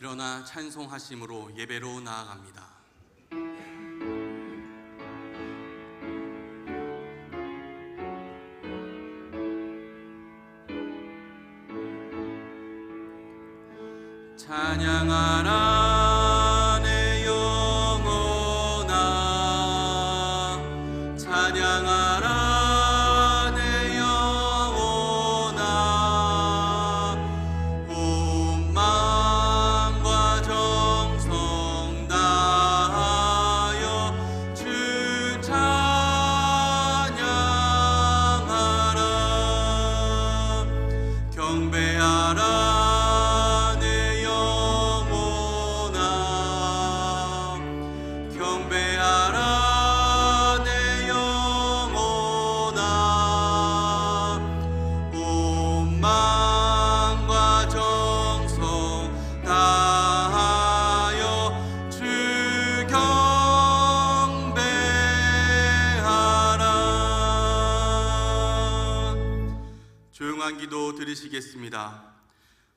일어나 찬송하심으로 예배로 나아갑니다. 찬양하라 내 영혼아, 찬양하라 내 영혼아. 온 마음과 정성 다하여 주 찬양하라. 경배하라 기도 드리시겠습니다.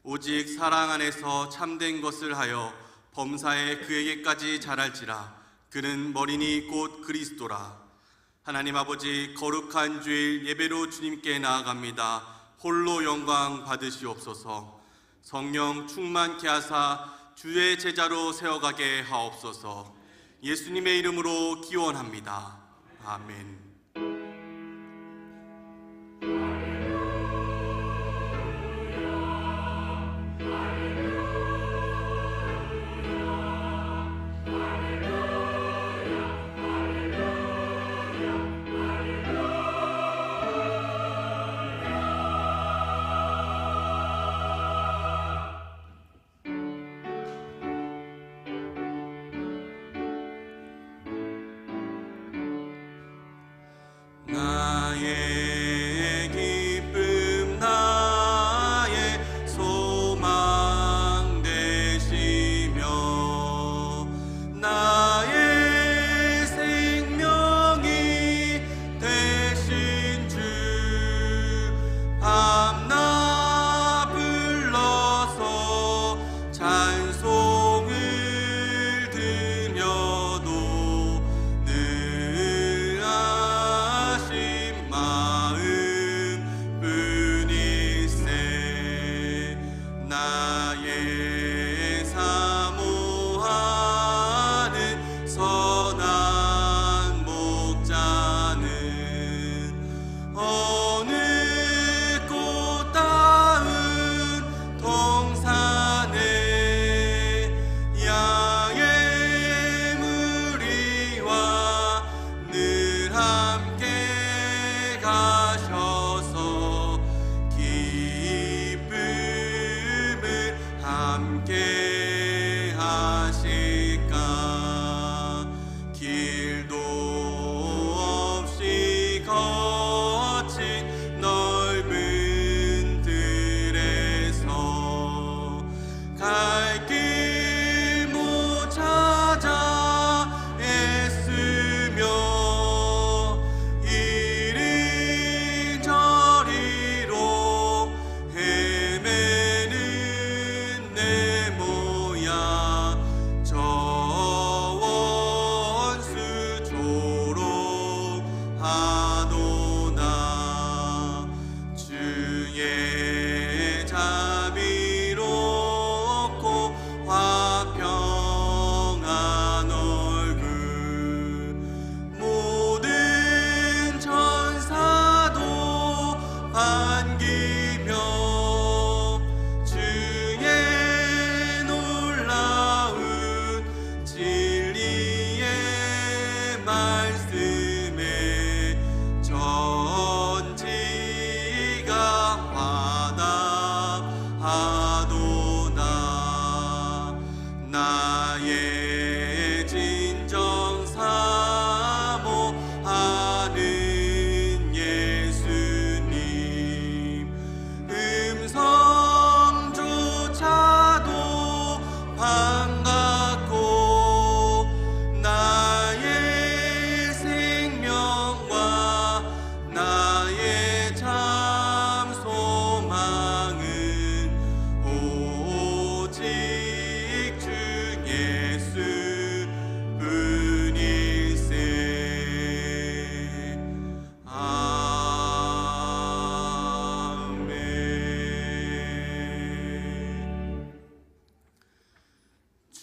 오직 사랑 안에서 참된 것을 하여 범사에 그에게까지 자랄지라. 그는 머리니 곧 그리스도라. 하나님 아버지, 거룩한 주일 예배로 주님께 나아갑니다. 홀로 영광 받으시옵소서. 성령 충만케 하사 주의 제자로 세워가게 하옵소서. 예수님의 이름으로 기원합니다. 아멘.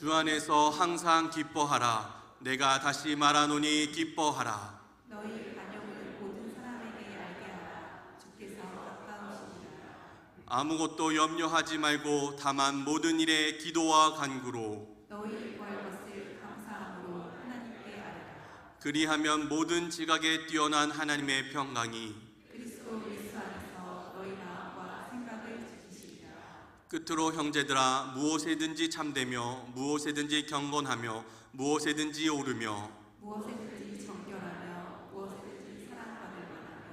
주 안에서 항상 기뻐하라. 내가 다시 말하노니 기뻐하라. 너희 반역을 모든 사람에게 알게 하라. 주께서 가까우시니라. 아무것도 염려하지 말고 다만 모든 일에 기도와 간구로 너희 구할 것을 감사함으로 하나님께 아뢰라. 그리하면 모든 지각에 뛰어난 하나님의 평강이 그리스도 예수 안에서 너희 마음과 생각을 지키시리라. 끝으로 형제들아, 무엇에든지 참되며 무엇에든지 경건하며 무엇에든지 오르며 무엇에든지 정결하며 무엇에든지 사랑받을 만하며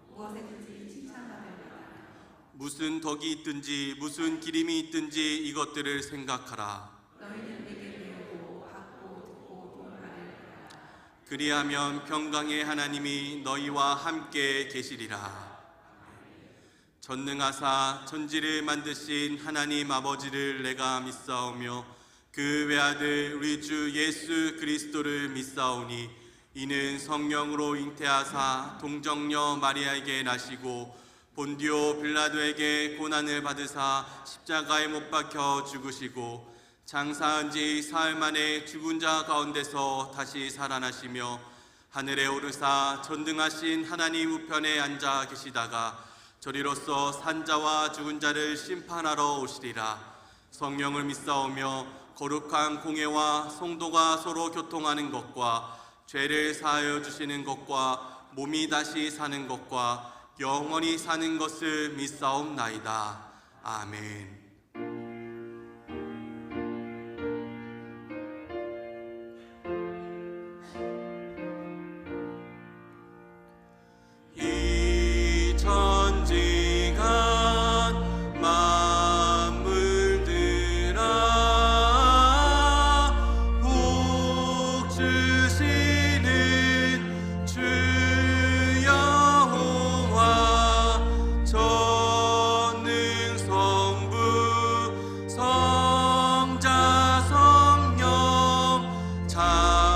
무엇에든지 칭찬받을 만하며 무슨 덕이 있든지 무슨 기림이 있든지 이것들을 생각하라. 너희는 내게 배우고 받고 듣고 동하리라. 그리하면 평강의 하나님이 너희와 함께 계시리라. 전능하사 천지를 만드신 하나님 아버지를 내가 믿사오며 그 외아들 우리 주 예수 그리스도를 믿사오니 이는 성령으로 잉태하사 동정녀 마리아에게 나시고 본디오 빌라도에게 고난을 받으사 십자가에 못 박혀 죽으시고 장사한 지 사흘 만에 죽은 자 가운데서 다시 살아나시며 하늘에 오르사 전능하신 하나님 우편에 앉아 계시다가 저리로서 산자와 죽은 자를 심판하러 오시리라. 성령을 믿사오며 거룩한 공예와 성도가 서로 교통하는 것과 죄를 사하여 주시는 것과 몸이 다시 사는 것과 영원히 사는 것을 믿사옵나이다. 아멘. 이 천지간 만물들아 복 주시는 주 여호와 전능 성부 성자 성령 찬송하고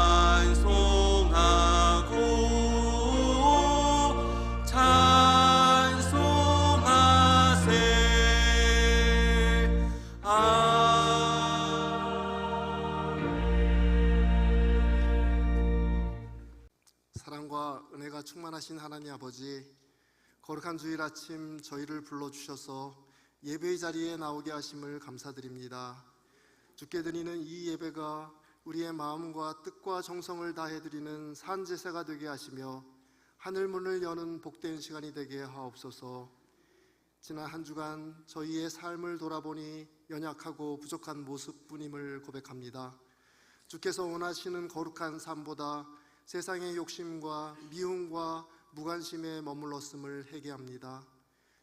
사랑과 은혜가 충만하신 하나님 아버지, 거룩한 주일 아침 저희를 불러주셔서 예배의 자리에 나오게 하심을 감사드립니다. 주께 드리는 이 예배가 우리의 마음과 뜻과 정성을 다해 드리는 산제사가 되게 하시며 하늘문을 여는 복된 시간이 되게 하옵소서. 지난 한 주간 저희의 삶을 돌아보니 연약하고 부족한 모습뿐임을 고백합니다. 주께서 원하시는 거룩한 삶보다 세상의 욕심과 미움과 무관심에 머물렀음을 회개합니다.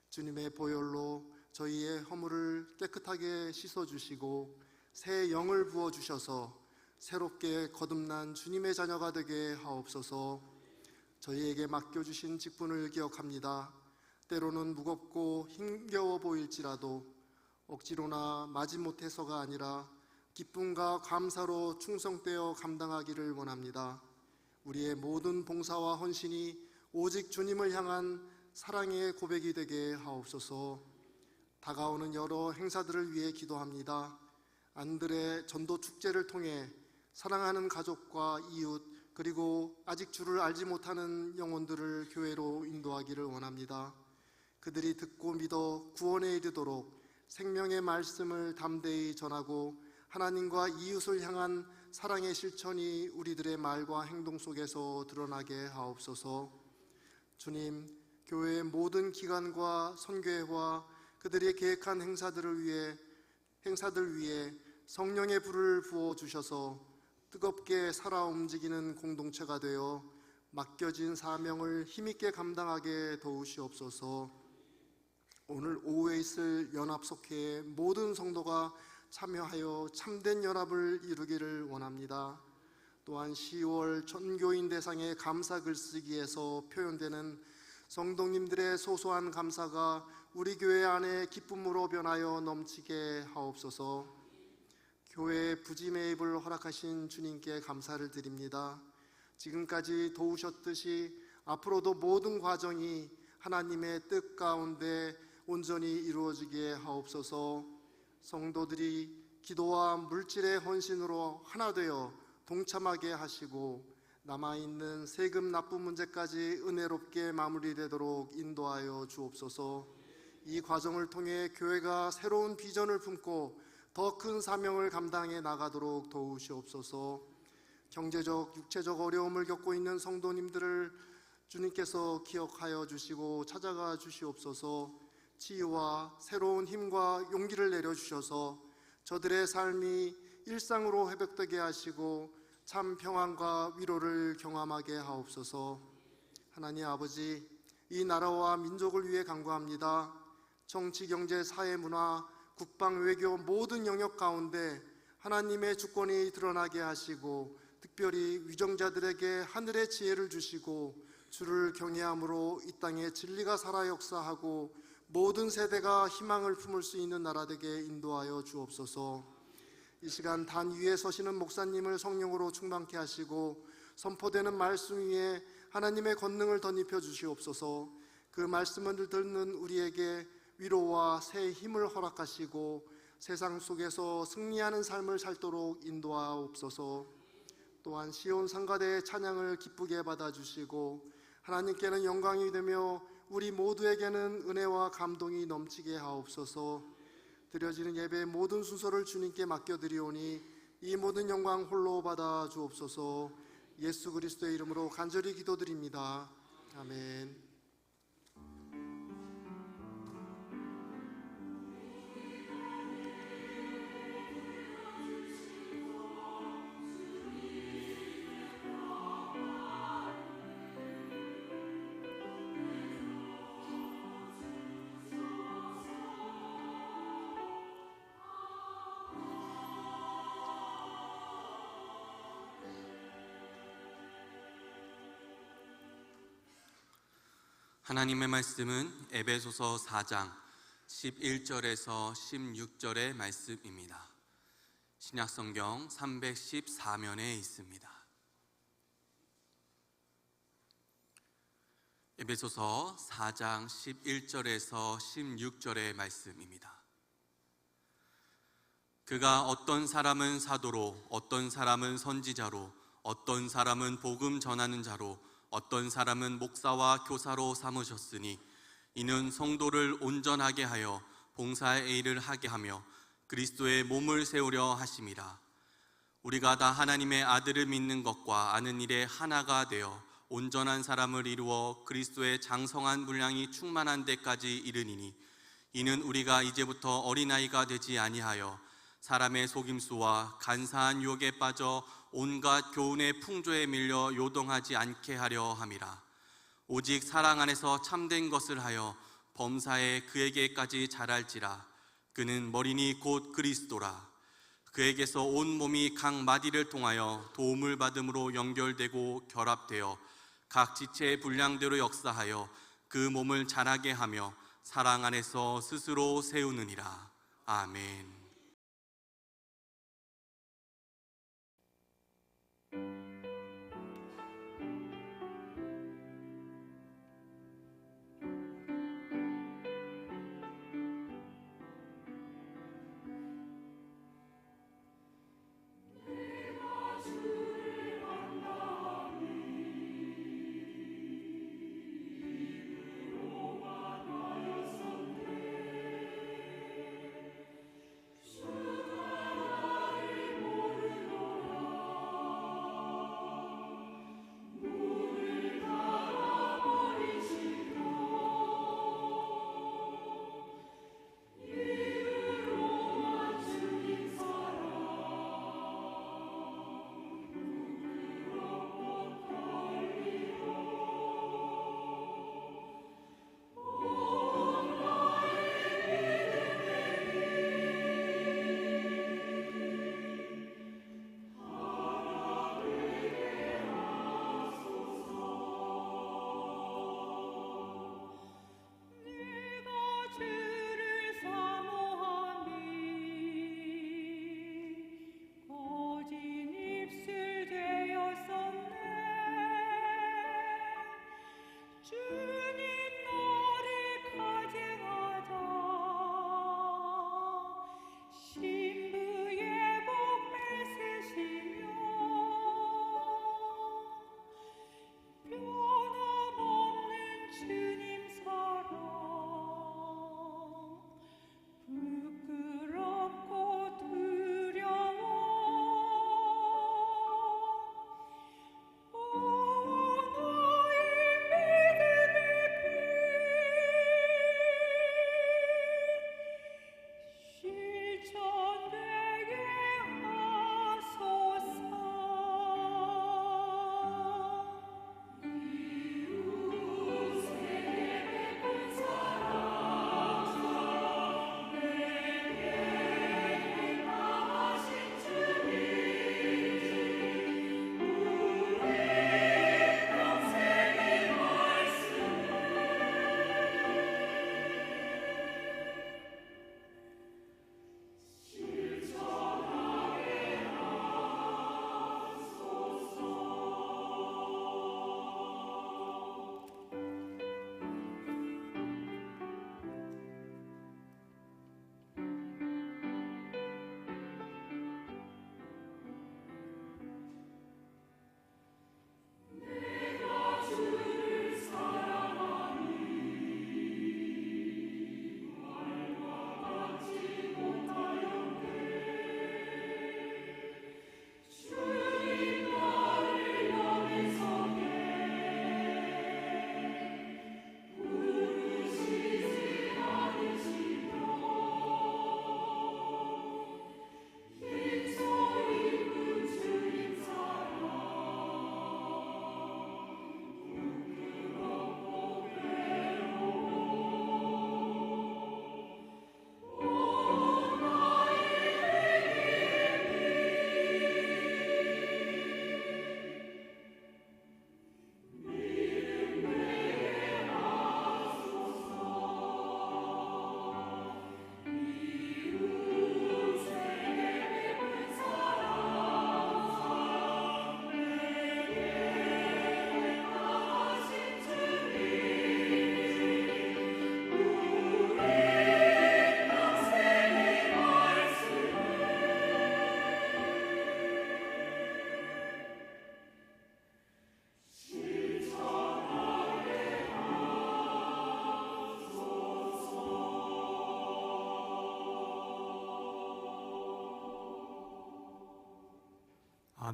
주님의 보혈로 저희의 허물을 깨끗하게 씻어주시고 새 영을 부어주셔서 새롭게 거듭난 주님의 자녀가 되게 하옵소서. 저희에게 맡겨주신 직분을 기억합니다. 때로는 무겁고 힘겨워 보일지라도 억지로나 마지못해서가 아니라 기쁨과 감사로 충성되어 감당하기를 원합니다. 우리의 모든 봉사와 헌신이 오직 주님을 향한 사랑의 고백이 되게 하옵소서. 다가오는 여러 행사들을 위해 기도합니다. 안드레 전도 축제를 통해 사랑하는 가족과 이웃 그리고 아직 주를 알지 못하는 영혼들을 교회로 인도하기를 원합니다. 그들이 듣고 믿어 구원에 이르도록 생명의 말씀을 담대히 전하고 하나님과 이웃을 향한 사랑의 실천이 우리들의 말과 행동 속에서 드러나게 하옵소서. 주님, 교회의 모든 기관과 선교회와 그들이 계획한 행사들 위해 성령의 불을 부어주셔서 뜨겁게 살아 움직이는 공동체가 되어 맡겨진 사명을 힘있게 감당하게 도우시옵소서. 오늘 오후에 있을 연합속회의 모든 성도가 참여하여 참된 연합을 이루기를 원합니다. 또한 10월 전교인 대상의 감사 글쓰기에서 표현되는 성도님들의 소소한 감사가 우리 교회 안에 기쁨으로 변하여 넘치게 하옵소서. 교회의 부지 매입을 허락하신 주님께 감사를 드립니다. 지금까지 도우셨듯이 앞으로도 모든 과정이 하나님의 뜻 가운데 온전히 이루어지게 하옵소서. 성도들이 기도와 물질의 헌신으로 하나 되어 동참하게 하시고 남아있는 세금 납부 문제까지 은혜롭게 마무리되도록 인도하여 주옵소서. 이 과정을 통해 교회가 새로운 비전을 품고 더 큰 사명을 감당해 나가도록 도우시옵소서. 경제적, 육체적 어려움을 겪고 있는 성도님들을 주님께서 기억하여 주시고 찾아가 주시옵소서. 치유와 새로운 힘과 용기를 내려주셔서 저들의 삶이 일상으로 회복되게 하시고 참 평안과 위로를 경험하게 하옵소서. 하나님 아버지, 이 나라와 민족을 위해 간구합니다. 정치, 경제, 사회, 문화, 국방, 외교 모든 영역 가운데 하나님의 주권이 드러나게 하시고 특별히 위정자들에게 하늘의 지혜를 주시고 주를 경외함으로 이 땅에 진리가 살아 역사하고 모든 세대가 희망을 품을 수 있는 나라 되게 인도하여 주옵소서. 이 시간 단 위에 서시는 목사님을 성령으로 충만케 하시고 선포되는 말씀 위에 하나님의 권능을 덧입혀 주시옵소서. 그 말씀을 듣는 우리에게 위로와 새 힘을 허락하시고 세상 속에서 승리하는 삶을 살도록 인도하옵소서. 또한 시온 상가대의 찬양을 기쁘게 받아주시고 하나님께는 영광이 되며 우리 모두에게는 은혜와 감동이 넘치게 하옵소서. 드려지는 예배의 모든 순서를 주님께 맡겨드리오니 이 모든 영광 홀로 받아 주옵소서. 예수 그리스도의 이름으로 간절히 기도드립니다. 아멘. 하나님의 말씀은 에베소서 4장 11절에서 16절의 말씀입니다. 신약성경 314면에 있습니다. 에베소서 4장 11절에서 16절의 말씀입니다. 그가 어떤 사람은 사도로, 어떤 사람은 선지자로, 어떤 사람은 복음 전하는 자로, 어떤 사람은 목사와 교사로 삼으셨으니 이는 성도를 온전하게 하여 봉사의 일을 하게 하며 그리스도의 몸을 세우려 하심이라. 우리가 다 하나님의 아들을 믿는 것과 아는 일에 하나가 되어 온전한 사람을 이루어 그리스도의 장성한 분량이 충만한 데까지 이르니니 이는 우리가 이제부터 어린아이가 되지 아니하여 사람의 속임수와 간사한 유혹에 빠져 온갖 교훈의 풍조에 밀려 요동하지 않게 하려 함이라. 오직 사랑 안에서 참된 것을 하여 범사에 그에게까지 자랄지라. 그는 머리니 곧 그리스도라. 그에게서 온 몸이 각 마디를 통하여 도움을 받음으로 연결되고 결합되어 각 지체의 분량대로 역사하여 그 몸을 자라게 하며 사랑 안에서 스스로 세우느니라. 아멘.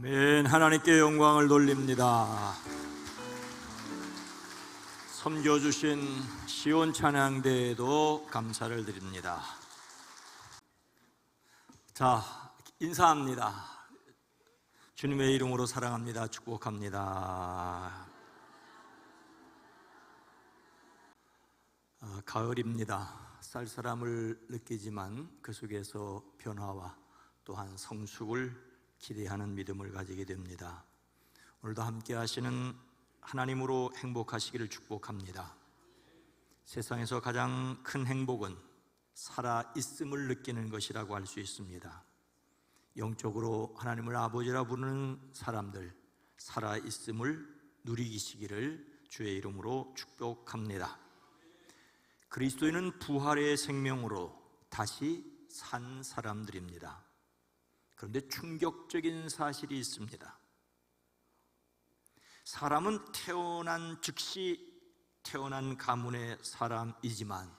아멘. 하나님께 영광을 돌립니다. 섬겨주신 시온 찬양대에도 감사를 드립니다. 자, 인사합니다. 주님의 이름으로 사랑합니다. 축복합니다. 가을입니다. 쌀쌀함을 느끼지만 그 속에서 변화와 또한 성숙을 기대하는 믿음을 가지게 됩니다. 오늘도 함께 하시는 하나님으로 행복하시기를 축복합니다. 세상에서 가장 큰 행복은 살아있음을 느끼는 것이라고 할 수 있습니다. 영적으로 하나님을 아버지라 부르는 사람들, 살아있음을 누리시기를 주의 이름으로 축복합니다. 그리스도인은 부활의 생명으로 다시 산 사람들입니다. 그런데 충격적인 사실이 있습니다. 사람은 태어난 즉시 태어난 가문의 사람이지만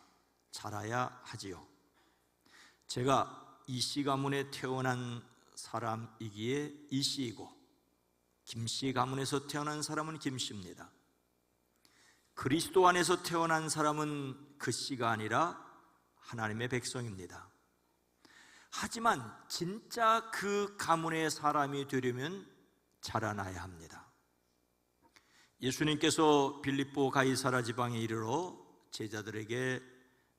자라야 하지요. 제가 이씨 가문에 태어난 사람이기에 이씨이고, 김씨 가문에서 태어난 사람은 김씨입니다. 그리스도 안에서 태어난 사람은 그 씨가 아니라 하나님의 백성입니다. 하지만 진짜 그 가문의 사람이 되려면 자라나야 합니다. 예수님께서 빌립보 가이사라 지방에 이르러 제자들에게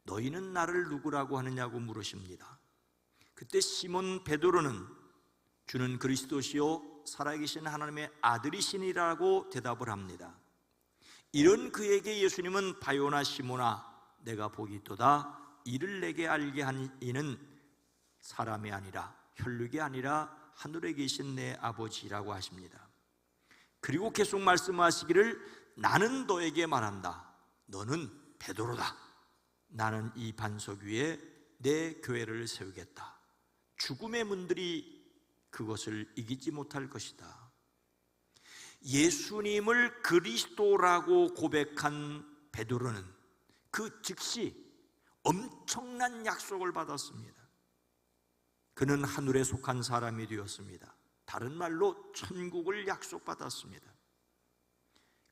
너희는 나를 누구라고 하느냐고 물으십니다. 그때 시몬 베드로는 주는 그리스도시요 살아계신 하나님의 아들이시니라고 대답을 합니다. 이런 그에게 예수님은 바요나 시몬아 내가 복이 있도다. 이를 내게 알게 한 이는 사람이 아니라 혈육이 아니라 하늘에 계신 내 아버지라고 하십니다. 그리고 계속 말씀하시기를 나는 너에게 말한다. 너는 베드로다. 나는 이 반석 위에 내 교회를 세우겠다. 죽음의 문들이 그것을 이기지 못할 것이다. 예수님을 그리스도라고 고백한 베드로는 그 즉시 엄청난 약속을 받았습니다. 그는 하늘에 속한 사람이 되었습니다. 다른 말로 천국을 약속받았습니다.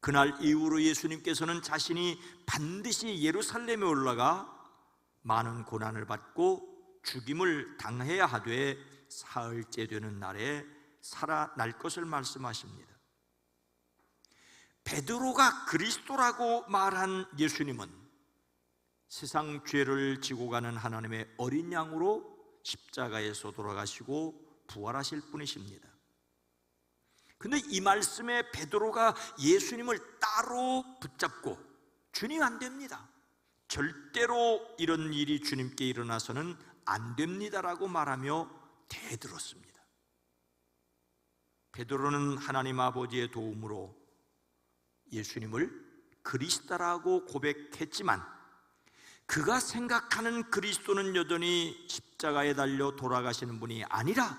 그날 이후로 예수님께서는 자신이 반드시 예루살렘에 올라가 많은 고난을 받고 죽임을 당해야 하되 사흘째 되는 날에 살아날 것을 말씀하십니다. 베드로가 그리스도라고 말한 예수님은 세상 죄를 지고 가는 하나님의 어린 양으로 십자가에서 돌아가시고 부활하실 분이십니다. 그런데 이 말씀에 베드로가 예수님을 따로 붙잡고 주님 안 됩니다. 절대로 이런 일이 주님께 일어나서는 안 됩니다라고 말하며 대들었습니다. 베드로는 하나님 아버지의 도움으로 예수님을 그리스도라고 고백했지만 그가 생각하는 그리스도는 여전히 십자가에 달려 돌아가시는 분이 아니라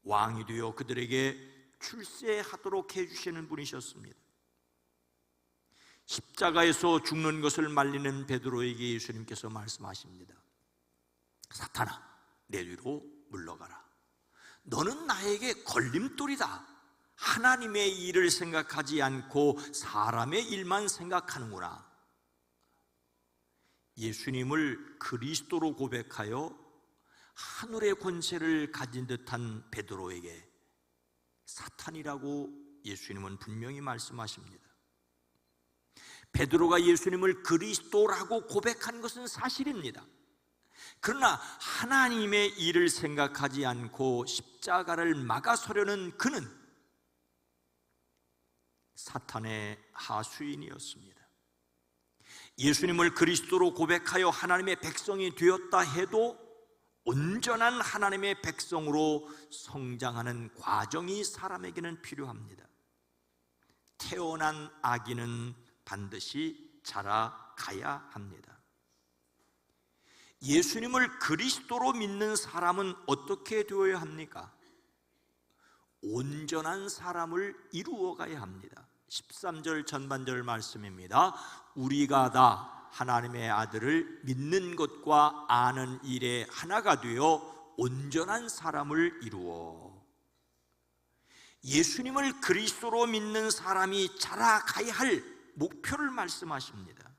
왕이 되어 그들에게 출세하도록 해주시는 분이셨습니다. 십자가에서 죽는 것을 말리는 베드로에게 예수님께서 말씀하십니다. 사탄아, 내 뒤로 물러가라. 너는 나에게 걸림돌이다. 하나님의 일을 생각하지 않고 사람의 일만 생각하는구나. 예수님을 그리스도로 고백하여 하늘의 권세를 가진 듯한 베드로에게 사탄이라고 예수님은 분명히 말씀하십니다. 베드로가 예수님을 그리스도라고 고백한 것은 사실입니다. 그러나 하나님의 일을 생각하지 않고 십자가를 막아서려는 그는 사탄의 하수인이었습니다. 예수님을 그리스도로 고백하여 하나님의 백성이 되었다 해도 온전한 하나님의 백성으로 성장하는 과정이 사람에게는 필요합니다. 태어난 아기는 반드시 자라가야 합니다. 예수님을 그리스도로 믿는 사람은 어떻게 되어야 합니까? 온전한 사람을 이루어가야 합니다. 13절 전반절 말씀입니다. 우리가 다 하나님의 아들을 믿는 것과 아는 일에 하나가 되어 온전한 사람을 이루어. 예수님을 그리스도로 믿는 사람이 자라가야 할 목표를 말씀하십니다.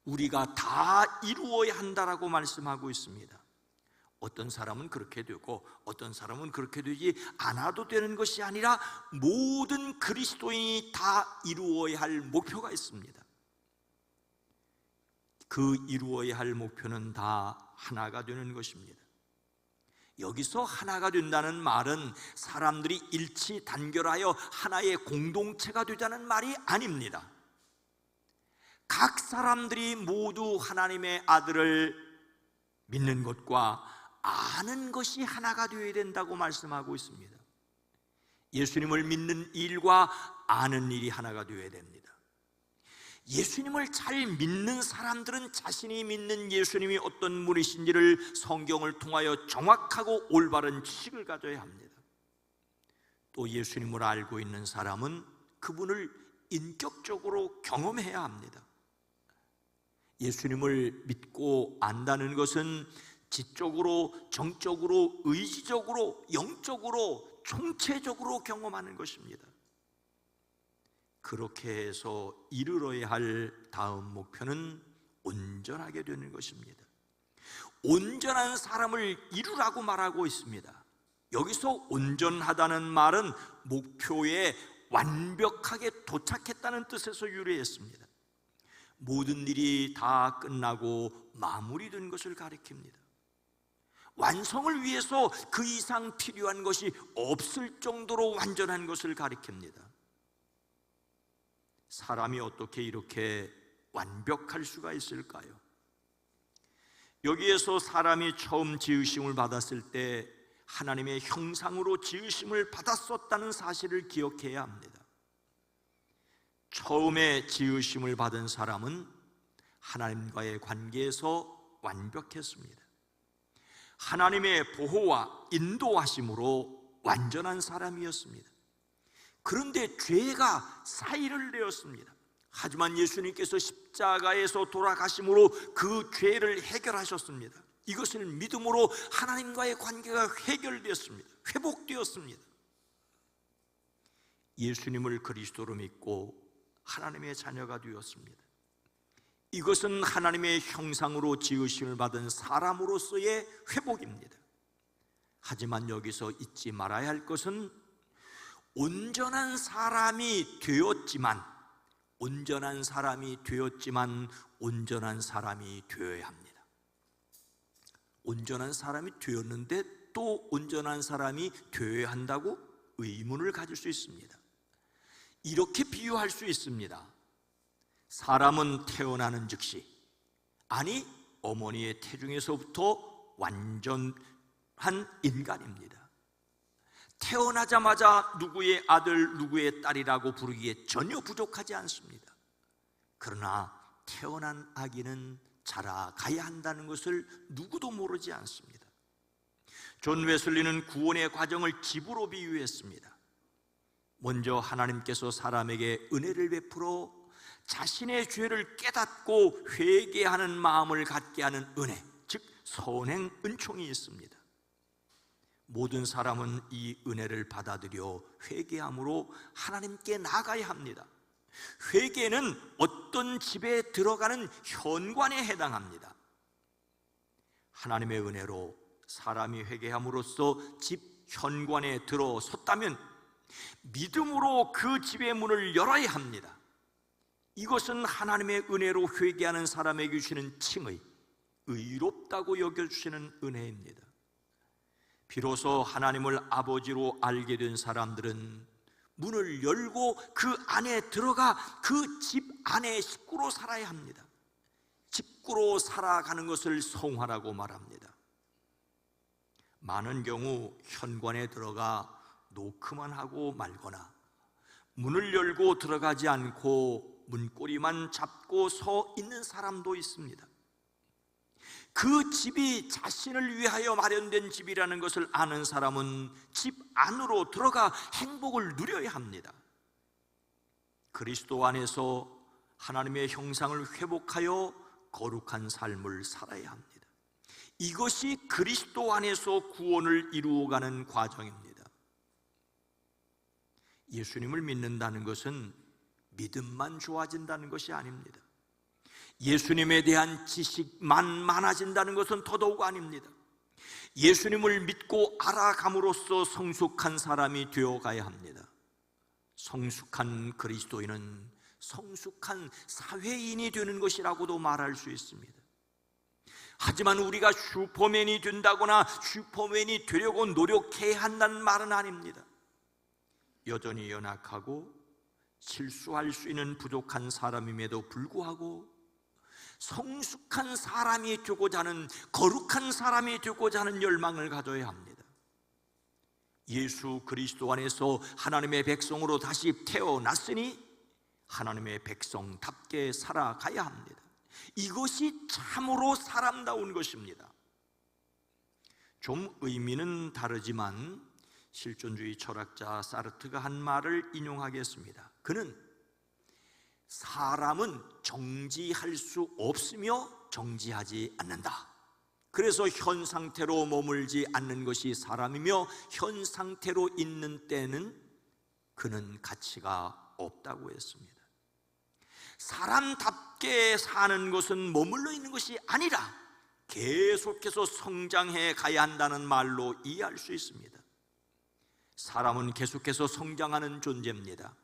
우리가 다 이루어야 한다라고 말씀하고 있습니다. 어떤 사람은 그렇게 되고 어떤 사람은 그렇게 되지 않아도 되는 것이 아니라 모든 그리스도인이 다 이루어야 할 목표가 있습니다. 그 이루어야 할 목표는 다 하나가 되는 것입니다. 여기서 하나가 된다는 말은 사람들이 일치 단결하여 하나의 공동체가 되자는 말이 아닙니다. 각 사람들이 모두 하나님의 아들을 믿는 것과 아는 것이 하나가 되어야 된다고 말씀하고 있습니다. 예수님을 믿는 일과 아는 일이 하나가 되어야 됩니다. 예수님을 잘 믿는 사람들은 자신이 믿는 예수님이 어떤 분이신지를 성경을 통하여 정확하고 올바른 지식을 가져야 합니다. 또 예수님을 알고 있는 사람은 그분을 인격적으로 경험해야 합니다. 예수님을 믿고 안다는 것은 지적으로, 정적으로, 의지적으로, 영적으로, 총체적으로 경험하는 것입니다. 그렇게 해서 이르러야 할 다음 목표는 온전하게 되는 것입니다. 온전한 사람을 이루라고 말하고 있습니다. 여기서 온전하다는 말은 목표에 완벽하게 도착했다는 뜻에서 유래했습니다. 모든 일이 다 끝나고 마무리된 것을 가리킵니다. 완성을 위해서 그 이상 필요한 것이 없을 정도로 완전한 것을 가리킵니다. 사람이 어떻게 이렇게 완벽할 수가 있을까요? 여기에서 사람이 처음 지으심을 받았을 때 하나님의 형상으로 지으심을 받았었다는 사실을 기억해야 합니다. 처음에 지으심을 받은 사람은 하나님과의 관계에서 완벽했습니다. 하나님의 보호와 인도하심으로 완전한 사람이었습니다. 그런데 죄가 사이를 내었습니다. 하지만 예수님께서 십자가에서 돌아가심으로 그 죄를 해결하셨습니다. 이것을 믿음으로 하나님과의 관계가 해결되었습니다. 회복되었습니다. 예수님을 그리스도로 믿고 하나님의 자녀가 되었습니다. 이것은 하나님의 형상으로 지으심을 받은 사람으로서의 회복입니다. 하지만 여기서 잊지 말아야 할 것은 온전한 사람이 되었지만 온전한 사람이 되어야 합니다. 온전한 사람이 되었는데 또 온전한 사람이 되어야 한다고 의문을 가질 수 있습니다. 이렇게 비유할 수 있습니다. 사람은 태어나는 즉시, 아니 어머니의 태중에서부터 완전한 인간입니다. 태어나자마자 누구의 아들, 누구의 딸이라고 부르기에 전혀 부족하지 않습니다. 그러나 태어난 아기는 자라가야 한다는 것을 누구도 모르지 않습니다. 존 웨슬리는 구원의 과정을 집으로 비유했습니다. 먼저 하나님께서 사람에게 은혜를 베풀어 자신의 죄를 깨닫고 회개하는 마음을 갖게 하는 은혜, 즉 선행 은총이 있습니다. 모든 사람은 이 은혜를 받아들여 회개함으로 하나님께 나아가야 합니다. 회개는 어떤 집에 들어가는 현관에 해당합니다. 하나님의 은혜로 사람이 회개함으로써 집 현관에 들어섰다면 믿음으로 그 집의 문을 열어야 합니다. 이것은 하나님의 은혜로 회개하는 사람에게 주시는 칭의, 의롭다고 여겨주시는 은혜입니다. 비로소 하나님을 아버지로 알게 된 사람들은 문을 열고 그 안에 들어가 그 집 안에 식구로 살아야 합니다. 집구로 살아가는 것을 성화라고 말합니다. 많은 경우 현관에 들어가 노크만 하고 말거나 문을 열고 들어가지 않고 문고리만 잡고 서 있는 사람도 있습니다. 그 집이 자신을 위하여 마련된 집이라는 것을 아는 사람은 집 안으로 들어가 행복을 누려야 합니다. 그리스도 안에서 하나님의 형상을 회복하여 거룩한 삶을 살아야 합니다. 이것이 그리스도 안에서 구원을 이루어가는 과정입니다. 예수님을 믿는다는 것은 믿음만 좋아진다는 것이 아닙니다. 예수님에 대한 지식만 많아진다는 것은 더더욱 아닙니다. 예수님을 믿고 알아감으로써 성숙한 사람이 되어가야 합니다. 성숙한 그리스도인은 성숙한 사회인이 되는 것이라고도 말할 수 있습니다. 하지만 우리가 슈퍼맨이 된다거나 슈퍼맨이 되려고 노력해야 한다는 말은 아닙니다. 여전히 연약하고 실수할 수 있는 부족한 사람임에도 불구하고 성숙한 사람이 되고자 하는, 거룩한 사람이 되고자 하는 열망을 가져야 합니다. 예수 그리스도 안에서 하나님의 백성으로 다시 태어났으니 하나님의 백성답게 살아가야 합니다. 이것이 참으로 사람다운 것입니다. 좀 의미는 다르지만 실존주의 철학자 사르트가 한 말을 인용하겠습니다. 그는 사람은 정지할 수 없으며 정지하지 않는다. 그래서 현 상태로 머물지 않는 것이 사람이며 현 상태로 있는 때는 그는 가치가 없다고 했습니다. 사람답게 사는 것은 머물러 있는 것이 아니라 계속해서 성장해 가야 한다는 말로 이해할 수 있습니다. 사람은 계속해서 성장하는 존재입니다.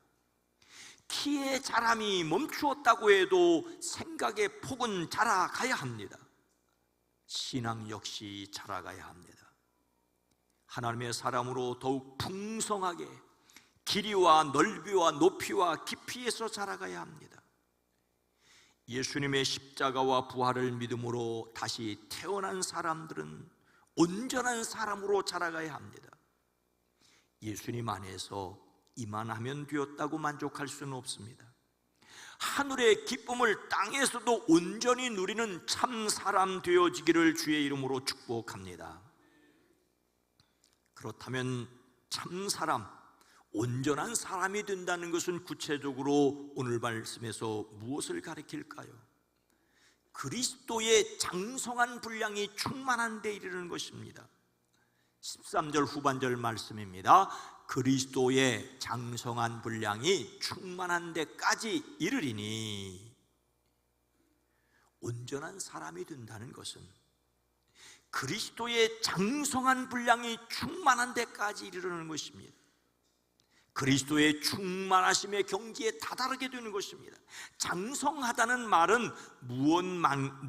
키의 자람이 멈추었다고 해도 생각의 폭은 자라가야 합니다. 신앙 역시 자라가야 합니다. 하나님의 사람으로 더욱 풍성하게 길이와 넓이와 높이와 깊이에서 자라가야 합니다. 예수님의 십자가와 부활을 믿음으로 다시 태어난 사람들은 온전한 사람으로 자라가야 합니다. 예수님 안에서 이만하면 되었다고 만족할 수는 없습니다. 하늘의 기쁨을 땅에서도 온전히 누리는 참 사람 되어지기를 주의 이름으로 축복합니다. 그렇다면 참 사람, 온전한 사람이 된다는 것은 구체적으로 오늘 말씀에서 무엇을 가리킬까요? 그리스도의 장성한 분량이 충만한 데 이르는 것입니다. 13절 후반절 말씀입니다. 그리스도의 장성한 분량이 충만한 데까지 이르리니, 온전한 사람이 된다는 것은 그리스도의 장성한 분량이 충만한 데까지 이르는 것입니다. 그리스도의 충만하심의 경지에 다다르게 되는 것입니다. 장성하다는 말은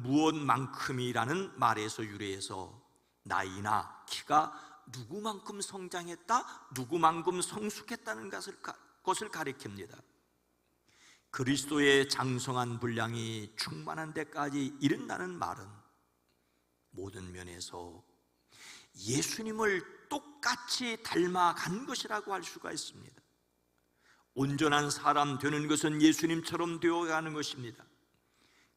무엇만큼이라는 말에서 유래해서 나이나 키가 누구만큼 성장했다, 누구만큼 성숙했다는 것을 가리킵니다. 그리스도의 장성한 분량이 충만한 데까지 이른다는 말은 모든 면에서 예수님을 똑같이 닮아간 것이라고 할 수가 있습니다. 온전한 사람 되는 것은 예수님처럼 되어가는 것입니다.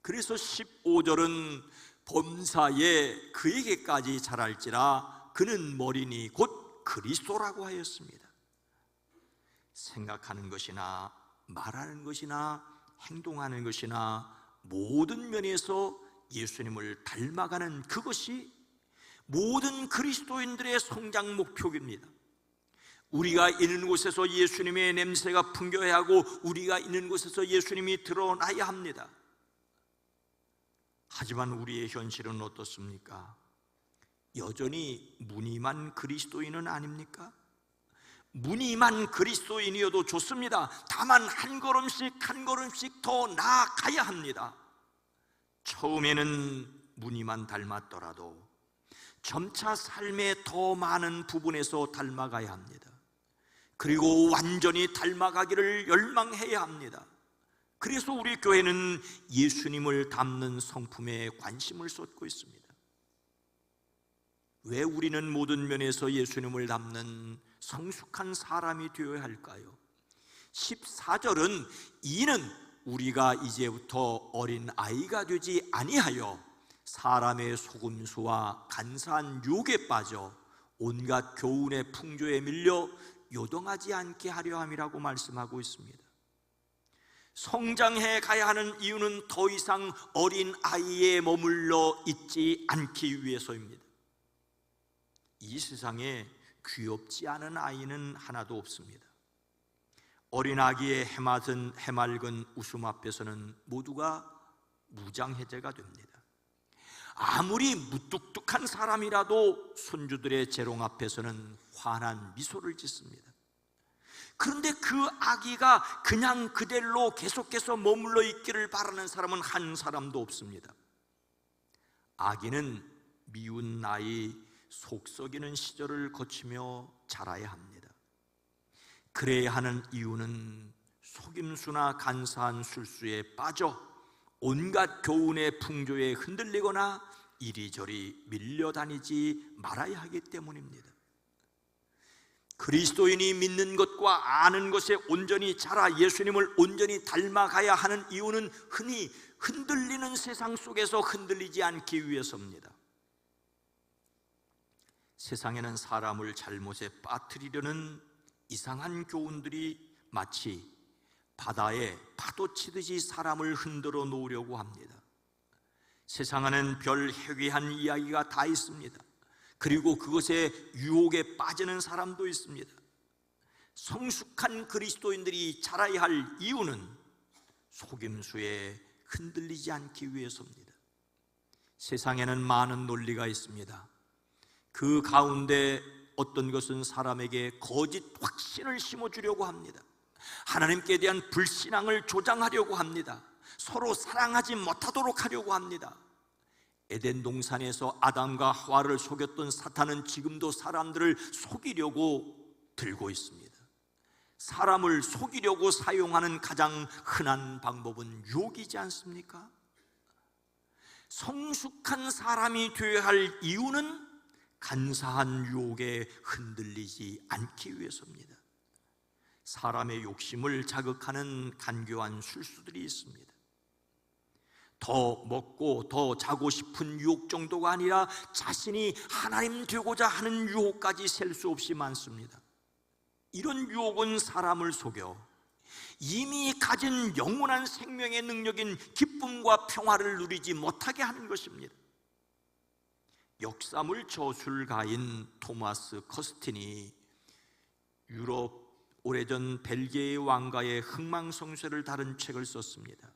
그래서 15절은 범사에 그에게까지 자랄지라 그는 머리니 곧 그리스도라고 하였습니다. 생각하는 것이나 말하는 것이나 행동하는 것이나 모든 면에서 예수님을 닮아가는 그것이 모든 그리스도인들의 성장 목표입니다. 우리가 있는 곳에서 예수님의 냄새가 풍겨야 하고 우리가 있는 곳에서 예수님이 드러나야 합니다. 하지만 우리의 현실은 어떻습니까? 여전히 무늬만 그리스도인은 아닙니까? 무늬만 그리스도인이어도 좋습니다. 다만 한 걸음씩 한 걸음씩 더 나아가야 합니다. 처음에는 무늬만 닮았더라도 점차 삶의 더 많은 부분에서 닮아가야 합니다. 그리고 완전히 닮아가기를 열망해야 합니다. 그래서 우리 교회는 예수님을 닮는 성품에 관심을 쏟고 있습니다. 왜 우리는 모든 면에서 예수님을 닮는 성숙한 사람이 되어야 할까요? 14절은 이는 우리가 이제부터 어린 아이가 되지 아니하여 사람의 속임수와 간사한 유혹에 빠져 온갖 교훈의 풍조에 밀려 요동하지 않게 하려 함이라고 말씀하고 있습니다. 성장해 가야 하는 이유는 더 이상 어린 아이에 머물러 있지 않기 위해서입니다. 이 세상에 귀엽지 않은 아이는 하나도 없습니다. 어린 아기의 해맑은 웃음 앞에서는 모두가 무장해제가 됩니다. 아무리 무뚝뚝한 사람이라도 손주들의 재롱 앞에서는 환한 미소를 짓습니다. 그런데 그 아기가 그냥 그대로 계속해서 머물러 있기를 바라는 사람은 한 사람도 없습니다. 아기는 미운 나이, 속썩이는 시절을 거치며 자라야 합니다. 그래야 하는 이유는 속임수나 간사한 술수에 빠져 온갖 교훈의 풍조에 흔들리거나 이리저리 밀려다니지 말아야 하기 때문입니다. 그리스도인이 믿는 것과 아는 것에 온전히 자라 예수님을 온전히 닮아가야 하는 이유는 흔히 흔들리는 세상 속에서 흔들리지 않기 위해서입니다. 세상에는 사람을 잘못에 빠뜨리려는 이상한 교훈들이 마치 바다에 파도 치듯이 사람을 흔들어 놓으려고 합니다. 세상에는 별 해괴한 이야기가 다 있습니다. 그리고 그것에 유혹에 빠지는 사람도 있습니다. 성숙한 그리스도인들이 자라야 할 이유는 속임수에 흔들리지 않기 위해서입니다. 세상에는 많은 논리가 있습니다. 그 가운데 어떤 것은 사람에게 거짓 확신을 심어주려고 합니다. 하나님께 대한 불신앙을 조장하려고 합니다. 서로 사랑하지 못하도록 하려고 합니다. 에덴 동산에서 아담과 하와를 속였던 사탄은 지금도 사람들을 속이려고 들고 있습니다. 사람을 속이려고 사용하는 가장 흔한 방법은 유혹이지 않습니까? 성숙한 사람이 되어야 할 이유는 간사한 유혹에 흔들리지 않기 위해서입니다. 사람의 욕심을 자극하는 간교한 술수들이 있습니다. 더 먹고 더 자고 싶은 유혹 정도가 아니라 자신이 하나님 되고자 하는 유혹까지 셀 수 없이 많습니다. 이런 유혹은 사람을 속여 이미 가진 영원한 생명의 능력인 기쁨과 평화를 누리지 못하게 하는 것입니다. 역사물 저술가인 토마스 커스틴이 유럽 오래전 벨기에의 왕가의 흥망성쇠를 다룬 책을 썼습니다.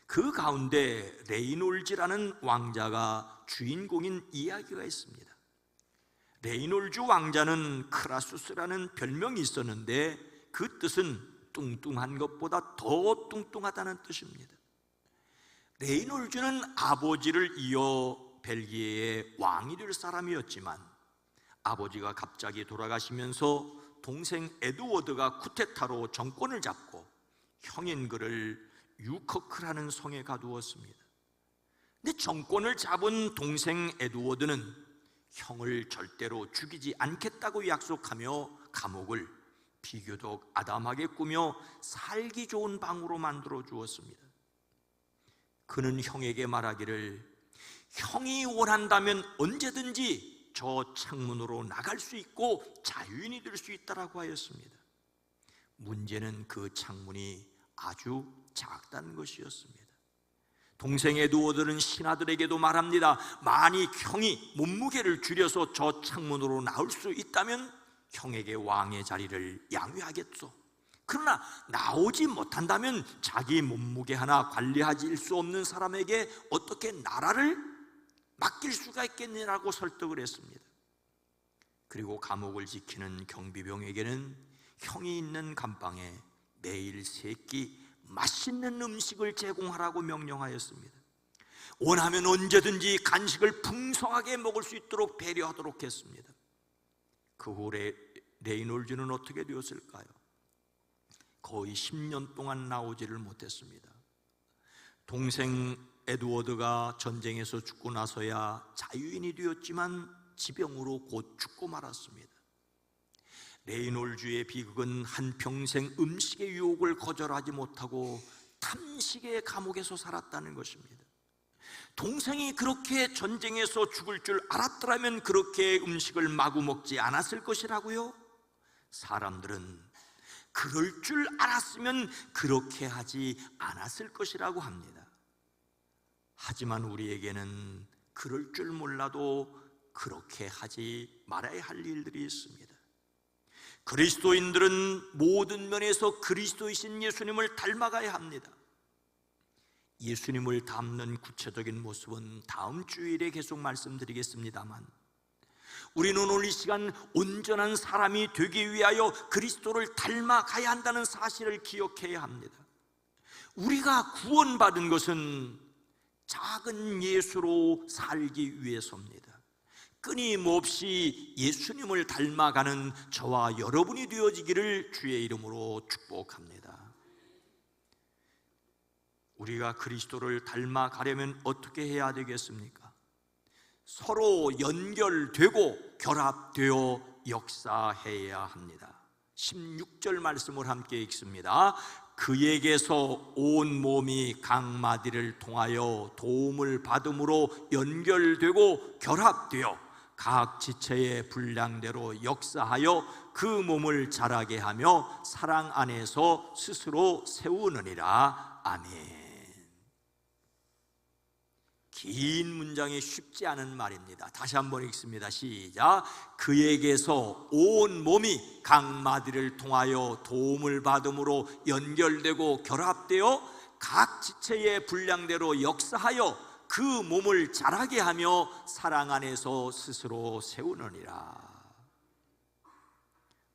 그 가운데 레이놀즈라는 왕자가 주인공인 이야기가 있습니다. 레이놀즈 왕자는 크라수스라는 별명이 있었는데 그 뜻은 뚱뚱한 것보다 더 뚱뚱하다는 뜻입니다. 레이놀즈는 아버지를 이어 벨기에의 왕이 될 사람이었지만 아버지가 갑자기 돌아가시면서 동생 에드워드가 쿠데타로 정권을 잡고 형인 그를 유커크라는 성에 가두었습니다. 근데 정권을 잡은 동생 에드워드는 형을 절대로 죽이지 않겠다고 약속하며 감옥을 비교적 아담하게 꾸며 살기 좋은 방으로 만들어 주었습니다. 그는 형에게 말하기를 형이 원한다면 언제든지 저 창문으로 나갈 수 있고 자유인이 될 수 있다라고 하였습니다. 문제는 그 창문이 아주 작다는 것이었습니다. 동생 에드워드는 신하들에게도 말합니다. 만약 형이 몸무게를 줄여서 저 창문으로 나올 수 있다면 형에게 왕의 자리를 양위하겠소. 그러나 나오지 못한다면 자기 몸무게 하나 관리하실 수 없는 사람에게 어떻게 나라를 맡길 수가 있겠느냐고 설득을 했습니다. 그리고 감옥을 지키는 경비병에게는 형이 있는 감방에 매일 3끼 맛있는 음식을 제공하라고 명령하였습니다. 원하면 언제든지 간식을 풍성하게 먹을 수 있도록 배려하도록 했습니다. 그 후 레이놀즈는 어떻게 되었을까요? 거의 10년 동안 나오지를 못했습니다. 동생 에드워드가 전쟁에서 죽고 나서야 자유인이 되었지만 지병으로 곧 죽고 말았습니다. 레이놀즈의 비극은 한평생 음식의 유혹을 거절하지 못하고 탐식의 감옥에서 살았다는 것입니다. 동생이 그렇게 전쟁에서 죽을 줄 알았더라면 그렇게 음식을 마구 먹지 않았을 것이라고요? 사람들은 그럴 줄 알았으면 그렇게 하지 않았을 것이라고 합니다. 하지만 우리에게는 그럴 줄 몰라도 그렇게 하지 말아야 할 일들이 있습니다. 그리스도인들은 모든 면에서 그리스도이신 예수님을 닮아가야 합니다. 예수님을 닮는 구체적인 모습은 다음 주일에 계속 말씀드리겠습니다만, 우리는 오늘 이 시간 온전한 사람이 되기 위하여 그리스도를 닮아가야 한다는 사실을 기억해야 합니다. 우리가 구원받은 것은 작은 예수로 살기 위해서입니다. 끊임없이 예수님을 닮아가는 저와 여러분이 되어지기를 주의 이름으로 축복합니다. 우리가 그리스도를 닮아가려면 어떻게 해야 되겠습니까? 서로 연결되고 결합되어 역사해야 합니다. 16절 말씀을 함께 읽습니다. 그에게서 온 몸이 각 마디를 통하여 도움을 받음으로 연결되고 결합되어 각 지체의 분량대로 역사하여 그 몸을 자라게 하며 사랑 안에서 스스로 세우느니라. 아멘. 긴 문장이 쉽지 않은 말입니다. 다시 한번 읽습니다. 시작. 그에게서 온 몸이 각 마디를 통하여 도움을 받음으로 연결되고 결합되어 각 지체의 분량대로 역사하여 그 몸을 자라게 하며 사랑 안에서 스스로 세우느니라.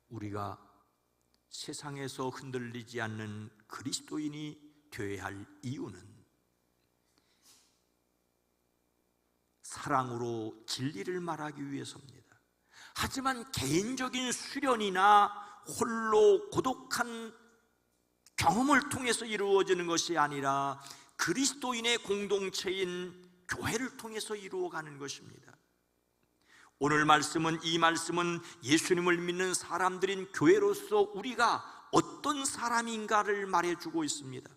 우리가 세상에서 흔들리지 않는 그리스도인이 되어야 할 이유는 사랑으로 진리를 말하기 위해서입니다. 하지만 개인적인 수련이나 홀로 고독한 경험을 통해서 이루어지는 것이 아니라 그리스도인의 공동체인 교회를 통해서 이루어가는 것입니다. 오늘 이 말씀은 예수님을 믿는 사람들인 교회로서 우리가 어떤 사람인가를 말해주고 있습니다.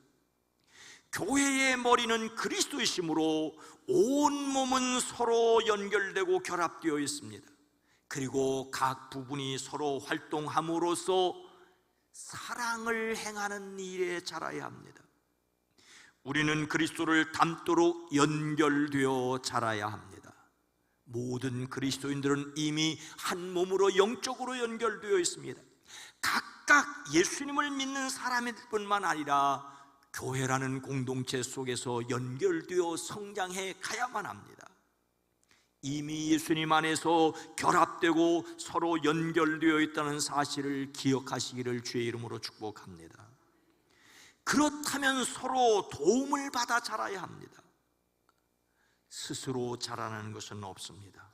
교회의 머리는 그리스도이시므로 온 몸은 서로 연결되고 결합되어 있습니다. 그리고 각 부분이 서로 활동함으로써 사랑을 행하는 일에 자라야 합니다. 우리는 그리스도를 닮도록 연결되어 자라야 합니다. 모든 그리스도인들은 이미 한 몸으로 영적으로 연결되어 있습니다. 각각 예수님을 믿는 사람일 뿐만 아니라 교회라는 공동체 속에서 연결되어 성장해 가야만 합니다. 이미 예수님 안에서 결합되고 서로 연결되어 있다는 사실을 기억하시기를 주의 이름으로 축복합니다. 그렇다면 서로 도움을 받아 자라야 합니다. 스스로 자라는 것은 없습니다.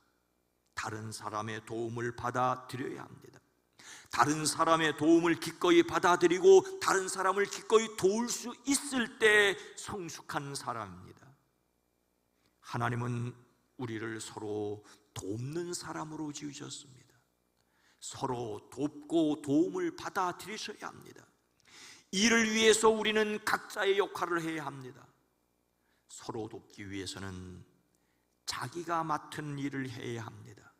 다른 사람의 도움을 받아들여야 합니다. 다른 사람의 도움을 기꺼이 받아들이고 다른 사람을 기꺼이 도울 수 있을 때 성숙한 사람입니다. 하나님은 우리를 서로 돕는 사람으로 지으셨습니다. 서로 돕고 도움을 받아들이셔야 합니다. 이를 위해서 우리는 각자의 역할을 해야 합니다. 서로 돕기 위해서는 자기가 맡은 일을 해야 합니다.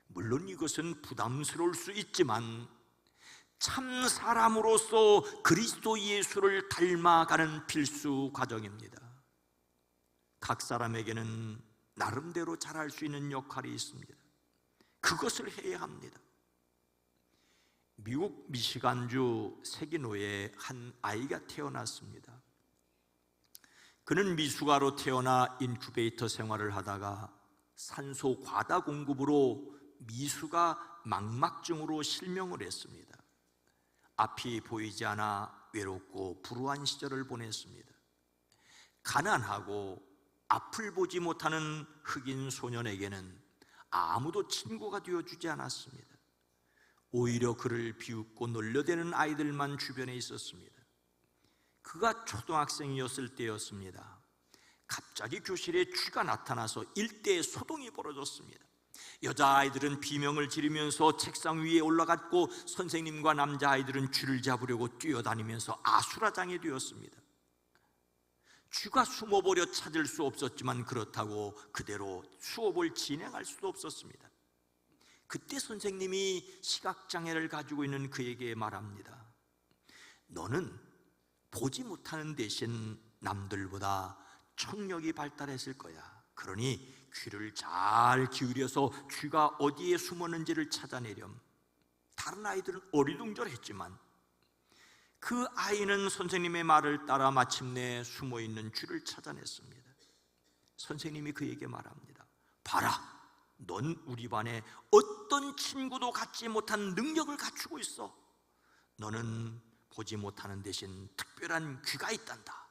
물론 이것은 부담스러울 수 있지만 참 사람으로서 그리스도 예수를 닮아가는 필수 과정입니다. 각 사람에게는 나름대로 잘할 수 있는 역할이 있습니다. 그것을 해야 합니다. 미국 미시간주 세기노에 한 아이가 태어났습니다. 그는 미숙아로 태어나 인큐베이터 생활을 하다가 산소 과다 공급으로 미수가 망막증으로 실명을 했습니다. 앞이 보이지 않아 외롭고 불우한 시절을 보냈습니다. 가난하고 앞을 보지 못하는 흑인 소년에게는 아무도 친구가 되어주지 않았습니다. 오히려 그를 비웃고 놀려대는 아이들만 주변에 있었습니다. 그가 초등학생이었을 때였습니다. 갑자기 교실에 쥐가 나타나서 일대에 소동이 벌어졌습니다. 여자아이들은 비명을 지르면서 책상 위에 올라갔고 선생님과 남자아이들은 쥐를 잡으려고 뛰어다니면서 아수라장이 되었습니다. 쥐가 숨어버려 찾을 수 없었지만 그렇다고 그대로 수업을 진행할 수도 없었습니다. 그때 선생님이 시각장애를 가지고 있는 그에게 말합니다. 너는 보지 못하는 대신 남들보다 청력이 발달했을 거야. 그러니 귀를 잘 기울여서 쥐가 어디에 숨었는지를 찾아내렴. 다른 아이들은 어리둥절했지만 그 아이는 선생님의 말을 따라 마침내 숨어있는 쥐를 찾아냈습니다. 선생님이 그에게 말합니다. 봐라, 넌 우리 반에 어떤 친구도 갖지 못한 능력을 갖추고 있어. 너는 보지 못하는 대신 특별한 귀가 있단다.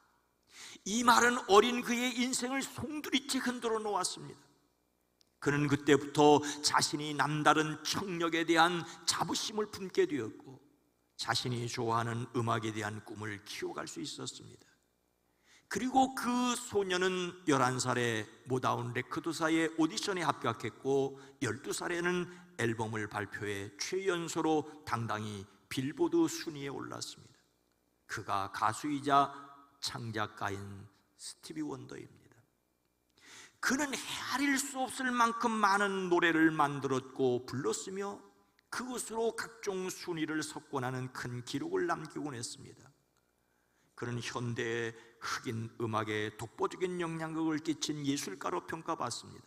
이 말은 어린 그의 인생을 송두리째 흔들어 놓았습니다. 그는 그때부터 자신이 남다른 청력에 대한 자부심을 품게 되었고 자신이 좋아하는 음악에 대한 꿈을 키워갈 수 있었습니다. 그리고 그 소녀는 11살에 모다운 레코드사의 오디션에 합격했고 12살에는 앨범을 발표해 최연소로 당당히 빌보드 순위에 올랐습니다. 그가 가수이자 창작가인 스티비 원더입니다. 그는 헤아릴 수 없을 만큼 많은 노래를 만들었고 불렀으며 그것으로 각종 순위를 석권하는 큰 기록을 남기곤 했습니다. 그는 현대의 흑인 음악에 독보적인 영향력을 끼친 예술가로 평가받습니다.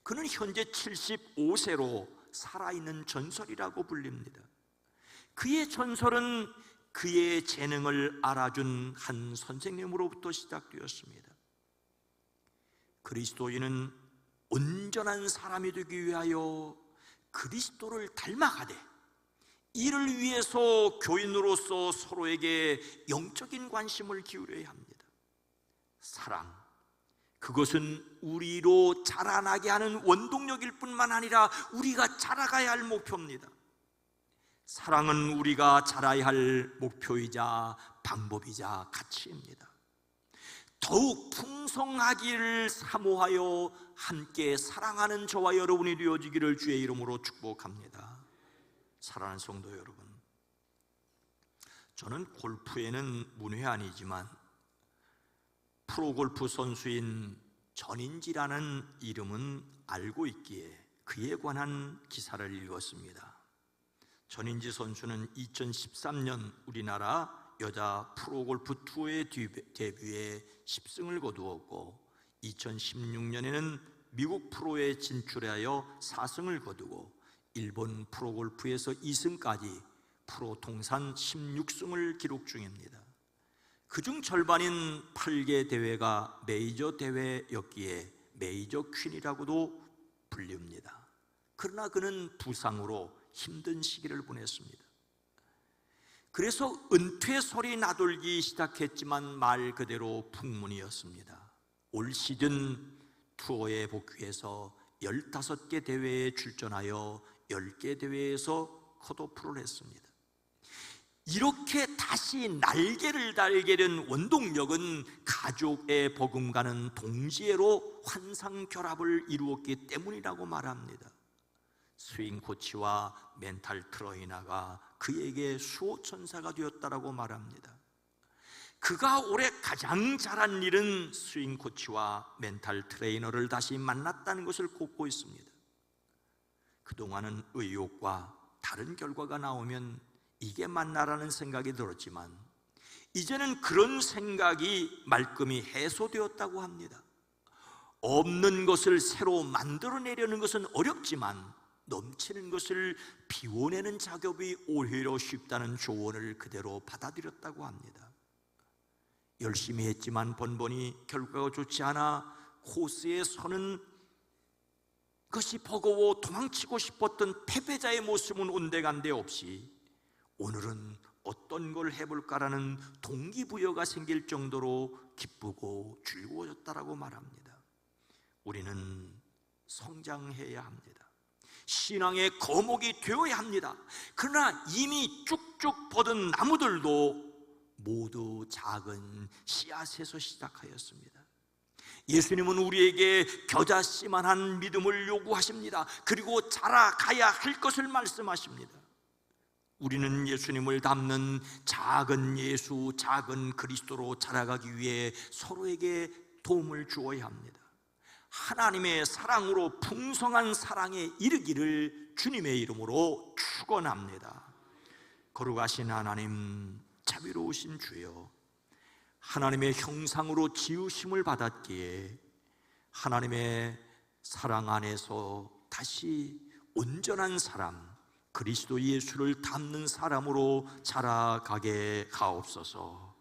그는 현재 75세로 살아있는 전설이라고 불립니다. 그의 전설은 그의 재능을 알아준 한 선생님으로부터 시작되었습니다. 그리스도인은 온전한 사람이 되기 위하여 그리스도를 닮아가되 이를 위해서 교인으로서 서로에게 영적인 관심을 기울여야 합니다. 사랑, 그것은 우리로 자라나게 하는 원동력일 뿐만 아니라 우리가 자라가야 할 목표입니다. 사랑은 우리가 자라야 할 목표이자 방법이자 가치입니다. 더욱 풍성하기를 사모하여 함께 사랑하는 저와 여러분이 되어지기를 주의 이름으로 축복합니다. 사랑하는 성도 여러분, 저는 골프에는 문외한이지만 프로골프 선수인 전인지라는 이름은 알고 있기에 그에 관한 기사를 읽었습니다. 전인지 선수는 2013년 우리나라 여자 프로골프 투어에 데뷔해 10승을 거두었고 2016년에는 미국 프로에 진출하여 4승을 거두고 일본 프로골프에서 2승까지 프로 통산 16승을 기록 중입니다. 그중 절반인 8개 대회가 메이저 대회였기에 메이저 퀸이라고도 불립니다. 그러나 그는 부상으로 힘든 시기를 보냈습니다. 그래서 은퇴설이 나돌기 시작했지만 말 그대로 풍문이었습니다. 올 시즌 투어에 복귀해서 15개 대회에 출전하여 10개 대회에서 컷오프를 했습니다. 이렇게 다시 날개를 달게 된 원동력은 가족의 버금가는 동지애로 환상결합을 이루었기 때문이라고 말합니다. 스윙 코치와 멘탈 트레이너가 그에게 수호천사가 되었다라고 말합니다. 그가 올해 가장 잘한 일은 스윙 코치와 멘탈 트레이너를 다시 만났다는 것을 꼽고 있습니다. 그동안은 의욕과 다른 결과가 나오면 이게 맞나라는 생각이 들었지만 이제는 그런 생각이 말끔히 해소되었다고 합니다. 없는 것을 새로 만들어내려는 것은 어렵지만 넘치는 것을 비워내는 작업이 오히려 쉽다는 조언을 그대로 받아들였다고 합니다. 열심히 했지만 번번이 결과가 좋지 않아 코스에 서는 것이 버거워 도망치고 싶었던 패배자의 모습은 온데간데 없이 오늘은 어떤 걸 해볼까라는 동기부여가 생길 정도로 기쁘고 즐거워졌다라고 말합니다. 우리는 성장해야 합니다. 신앙의 거목이 되어야 합니다. 그러나 이미 쭉쭉 뻗은 나무들도 모두 작은 씨앗에서 시작하였습니다. 예수님은 우리에게 겨자씨만한 믿음을 요구하십니다. 그리고 자라가야 할 것을 말씀하십니다. 우리는 예수님을 닮는 작은 예수, 작은 그리스도로 자라가기 위해 서로에게 도움을 주어야 합니다. 하나님의 사랑으로 풍성한 사랑에 이르기를 주님의 이름으로 축원합니다. 거룩하신 하나님, 자비로우신 주여, 하나님의 형상으로 지으심을 받았기에 하나님의 사랑 안에서 다시 온전한 사람, 그리스도 예수를 닮는 사람으로 자라가게 하옵소서.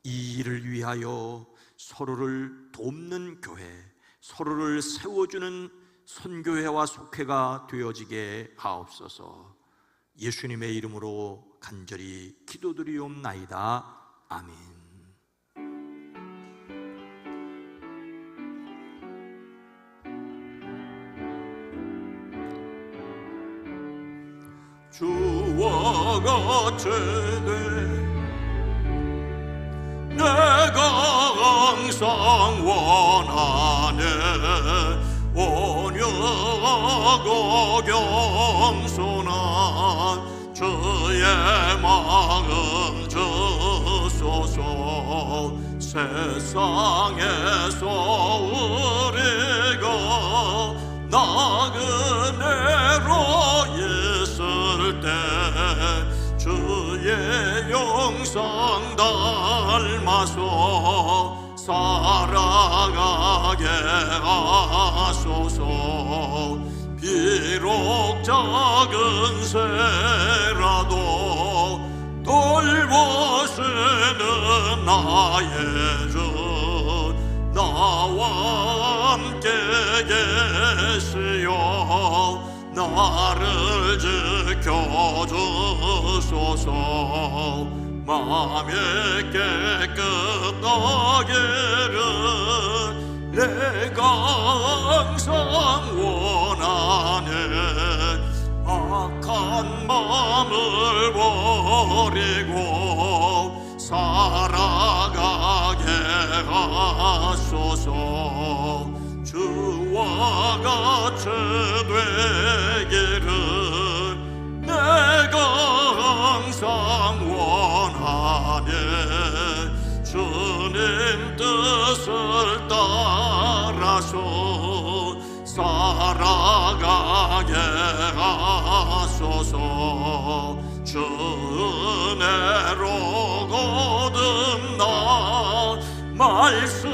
이 일을 위하여 서로를 돕는 교회, 서로를 세워주는 선교회와 속회가 되어지게 하옵소서. 예수님의 이름으로 간절히 기도드리옵나이다. 아멘. 주와 같이 내가 항상 원하네. 온유하고 겸손한 주의 마음 주소서. 세상에서 우리가 나그네로 있을 때 주의 영상 닮아서 살아가게 하소서. 비록 작은 새라도 돌보시는 나의 주 나와 함께 계시어 나를 지켜주소서. 마음이 깨끗하기를 내가 항상 원하네. 악한 마음을 버리고 살아가게 하소서. 주와 같이 되기를 내가 항상 원하네. 주님 뜻을 따라서 살아가게 하소서. 주 은혜로 거듭나 말씀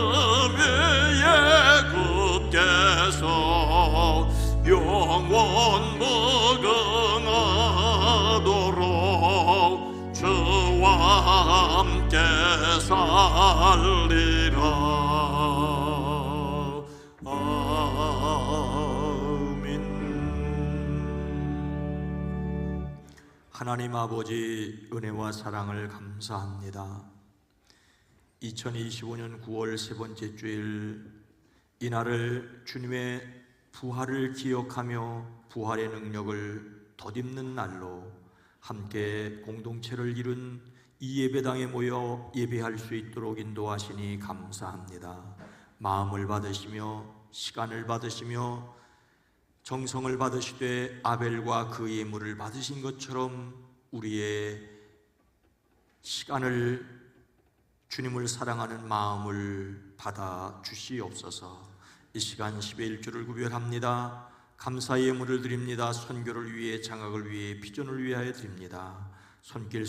위에 굳게 서 영원 무궁하도록 주와 함께 살리라. 하나님 아버지, 은혜와 사랑을 감사합니다. 2025년 9월 세 번째 주일, 이날을 주님의 부활을 기억하며 부활의 능력을 덧입는 날로 함께 공동체를 이룬 이 예배당에 모여 예배할 수 있도록 인도하시니 감사합니다. 마음을 받으시며 시간을 받으시며 정성을 받으시되 아벨과 그 예물을 받으신 것처럼 우리의 시간을, 주님을 사랑하는 마음을 받아 주시옵소서. 이 시간 10의 1조를 구별합니다. 감사의 예물을 드립니다. 선교를 위해, 장학을 위해, 비전을 위하여 드립니다. 손길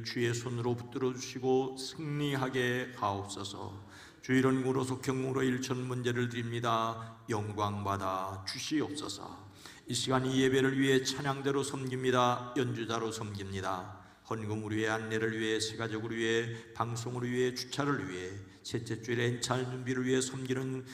주의 손으로 붙들어 주시고 승리하게 하옵소서. 주일원으로 속형으로 일천 문제를 드립니다. 영광받아 주시옵소서. 이 시간 이 예배를 위해 찬양대로 섬깁니다. 연주자로 섬깁니다. 헌금을 위해, 안내를 위해, 세가족을 위해, 방송을 위해, 주차를 위해, 셋째 주일의 엔찬 준비를 위해 섬기는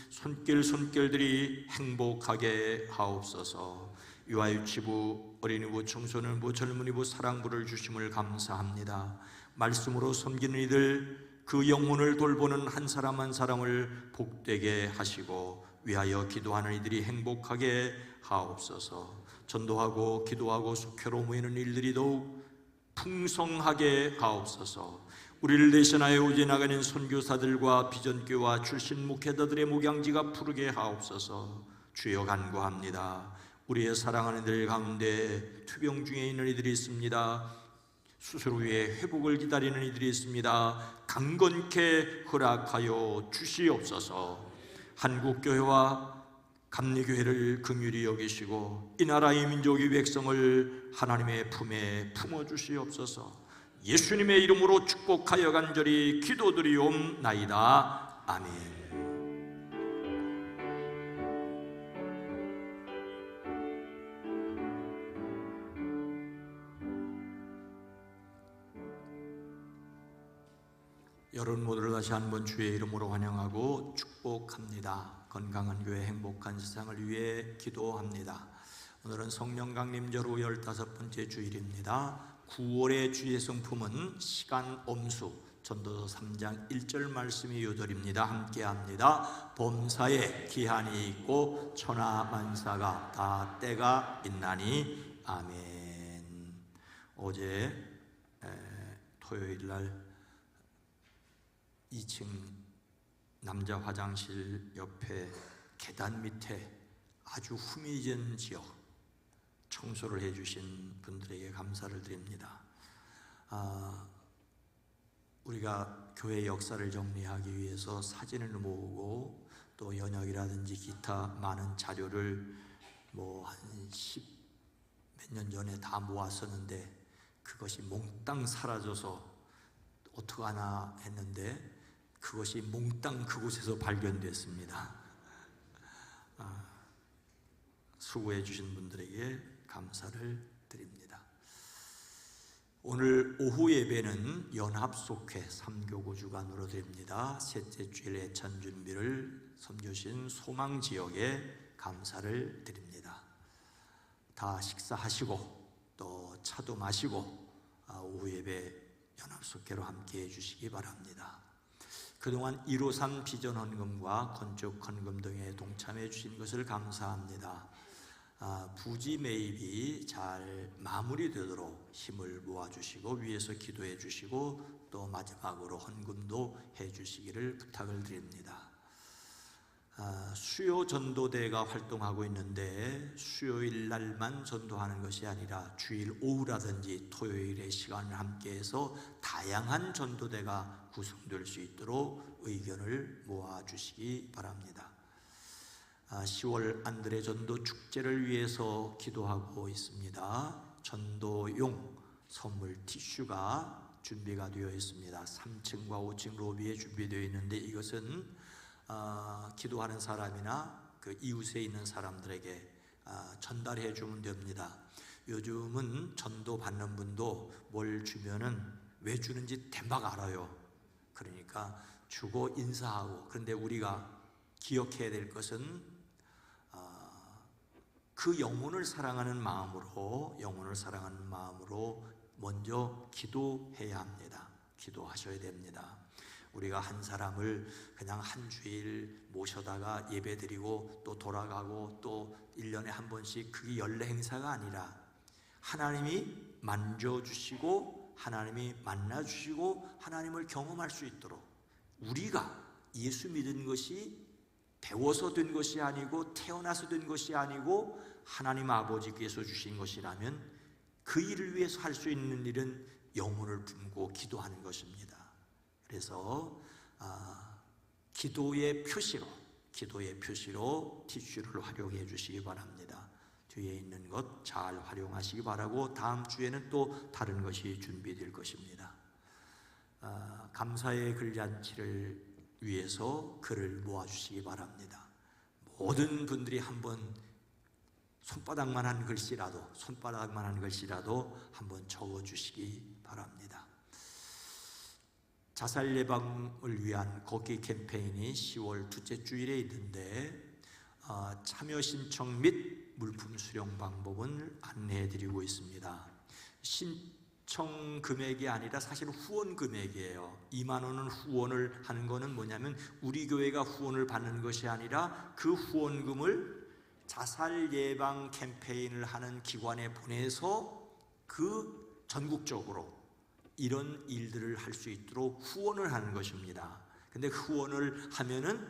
손길들이 행복하게 하옵소서. 유아유치부, 어린이부, 청소년부, 젊은이부 사랑부를 주심을 감사합니다. 말씀으로 섬기는 이들, 그 영혼을 돌보는 한 사람 한 사람을 복되게 하시고 위하여 기도하는 이들이 행복하게 하옵소서. 전도하고 기도하고 속회로 모이는 일들이 더욱 풍성하게 하옵소서. 우리를 대신하여 오지 나가는 선교사들과 비전교와 출신 목회자들의 목양지가 푸르게 하옵소서. 주여 간구합니다. 우리의 사랑하는 이들 가운데 투병 중에 있는 이들이 있습니다. 수술 후에 회복을 기다리는 이들이 있습니다. 강건케 허락하여 주시옵소서. 한국교회와 감리교회를 긍휼히 여기시고 이 나라의 민족의 백성을 하나님의 품에 품어주시옵소서. 예수님의 이름으로 축복하여 간절히 기도드리옵나이다. 아멘. 여러분 모두를 다시 한번 주의 이름으로 환영하고 축복합니다. 건강한 교회, 행복한 세상을 위해 기도합니다. 오늘은 성령 강림절 후 15번째 주일입니다. 9월의 주의 성품은 시간 엄수, 전도서 3장 1절 말씀이 요절입니다. 함께합니다. 범사에 기한이 있고 천하만사가 다 때가 있나니 아멘. 어제 토요일날 2층 남자 화장실 옆에 계단 밑에 아주 후미진 지역 청소를 해주신 분들에게 감사를 드립니다. 우리가 교회 역사를 정리하기 위해서 사진을 모으고 또 연역이라든지 기타 많은 자료를 한 10 몇 년 전에 다 모았었는데 그것이 몽땅 사라져서 어떡하나 했는데 그것이 몽땅 그곳에서 발견됐습니다. 수고해 주신 분들에게 감사를 드립니다. 오늘 오후 예배는 연합속회 3교구 주간으로 드립니다. 셋째 주일 애찬 준비를 섬겨주신 소망지역에 감사를 드립니다. 다 식사하시고 또 차도 마시고 오후 예배 연합속회로 함께 해주시기 바랍니다. 그동안 153 비전 헌금과 건축 헌금 등에 동참해 주신 것을 감사합니다. 부지 매입이 잘 마무리되도록 힘을 모아주시고 위에서 기도해 주시고 또 마지막으로 헌금도 해 주시기를 부탁을 드립니다. 수요 전도대가 활동하고 있는데 수요일 날만 전도하는 것이 아니라 주일 오후라든지 토요일에 시간을 함께해서 다양한 전도대가 구성될 수 있도록 의견을 모아주시기 바랍니다. 10월 안드레 전도 축제를 위해서 기도하고 있습니다. 전도용 선물 티슈가 준비가 되어 있습니다. 3층과 5층 로비에 준비되어 있는데 이것은 기도하는 사람이나 그 이웃에 있는 사람들에게 전달해 주면 됩니다. 요즘은 전도 받는 분도 뭘 주면은 왜 주는지 대박 알아요. 그러니까 주고 인사하고. 그런데 우리가 기억해야 될 것은 그 영혼을 사랑하는 마음으로 먼저 기도해야 합니다. 기도하셔야 됩니다. 우리가 한 사람을 그냥 한 주일 모셔다가 예배드리고 또 돌아가고 또 1년에 한 번씩 그게 연례 행사가 아니라 하나님이 만져주시고 하나님이 만나주시고 하나님을 경험할 수 있도록 우리가 예수 믿은 것이 배워서 된 것이 아니고 태어나서 된 것이 아니고 하나님 아버지께서 주신 것이라면 그 일을 위해서 할 수 있는 일은 영혼을 품고 기도하는 것입니다. 그래서 기도의 표시로 티슈를 활용해 주시기 바랍니다. 뒤에 있는 것 잘 활용하시기 바라고 다음 주에는 또 다른 것이 준비될 것입니다. 감사의 글잔치를 위해서 글을 모아주시기 바랍니다. 모든 분들이 한번 손바닥만 한 글씨라도 한번 적어주시기 바랍니다. 자살 예방을 위한 걷기 캠페인이 10월 둘째 주일에 있는데 참여 신청 및 물품 수령 방법을 안내해드리고 있습니다. 신청 금액이 아니라 사실은 후원 금액이에요. 2만 원은 후원을 하는 것은 뭐냐면 우리 교회가 후원을 받는 것이 아니라 그 후원금을 자살 예방 캠페인을 하는 기관에 보내서 그 전국적으로 이런 일들을 할 수 있도록 후원을 하는 것입니다. 근데 후원을 하면은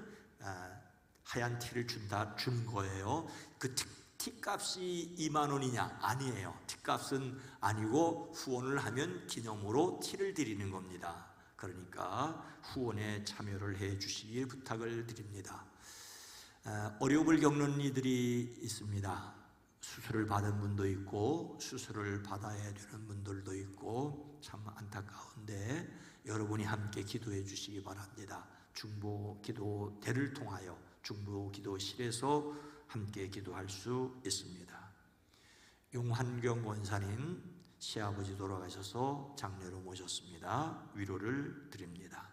하얀 티를 주는 거예요. 그 티값이 2만 원이냐? 아니에요. 티값은 아니고 후원을 하면 기념으로 티를 드리는 겁니다. 그러니까 후원에 참여를 해 주시길 부탁을 드립니다. 어려움을 겪는 이들이 있습니다. 수술을 받은 분도 있고 수술을 받아야 되는 분들도 있고 참 안타까운데 여러분이 함께 기도해 주시기 바랍니다. 중보기도대를 통하여 중보기도실에서 함께 기도할 수 있습니다. 용한경 원사님 시아버지 돌아가셔서 장례로 모셨습니다. 위로를 드립니다.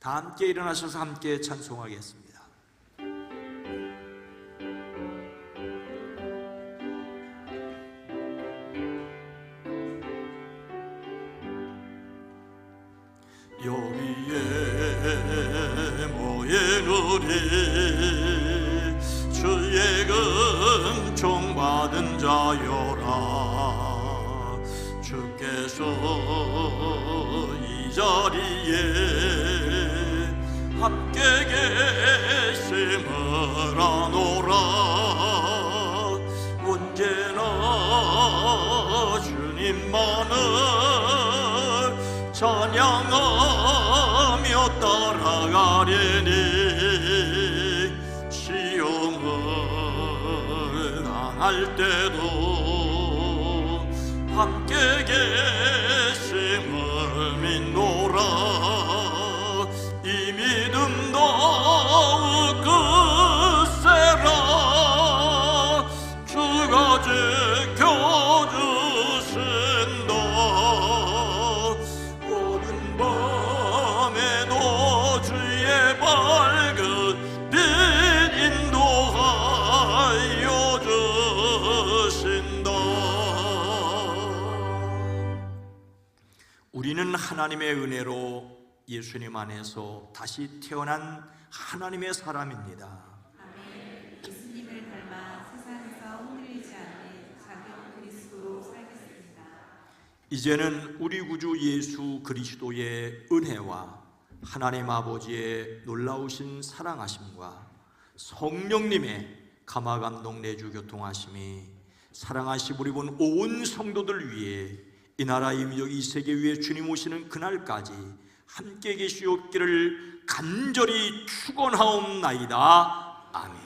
다 함께 일어나셔서 함께 찬송하겠습니다. 여기에 모인 우리 주의 은총 받은 자여라. 주께서 이 자리에 함께 계심을 아노라. 언제나 주님만을 찬양하며 따라가리니 시험을 당할 때도 함께 계심을 믿노라. 이 믿음 더욱 굳세라. 주가 지켜주신다. 밤에도 주의 밝은 빛 인도하여 주신다. 우리는 하나님의 은혜로 예수님 안에서 다시 태어난 하나님의 사람입니다. 아멘. 예수님을 닮아 세상에서 흔들리지 않는 작은 그리스도로 살겠습니다. 이제는 우리 구주 예수 그리스도의 은혜와 하나님 아버지의 놀라우신 사랑하심과 성령님의 감화감동 내주 교통하심이 사랑하시 부리본 온 성도들 위해 이 나라 임역 이 세계 위에 주님 오시는 그날까지 함께 계시옵기를 간절히 축원하옵나이다. 아멘.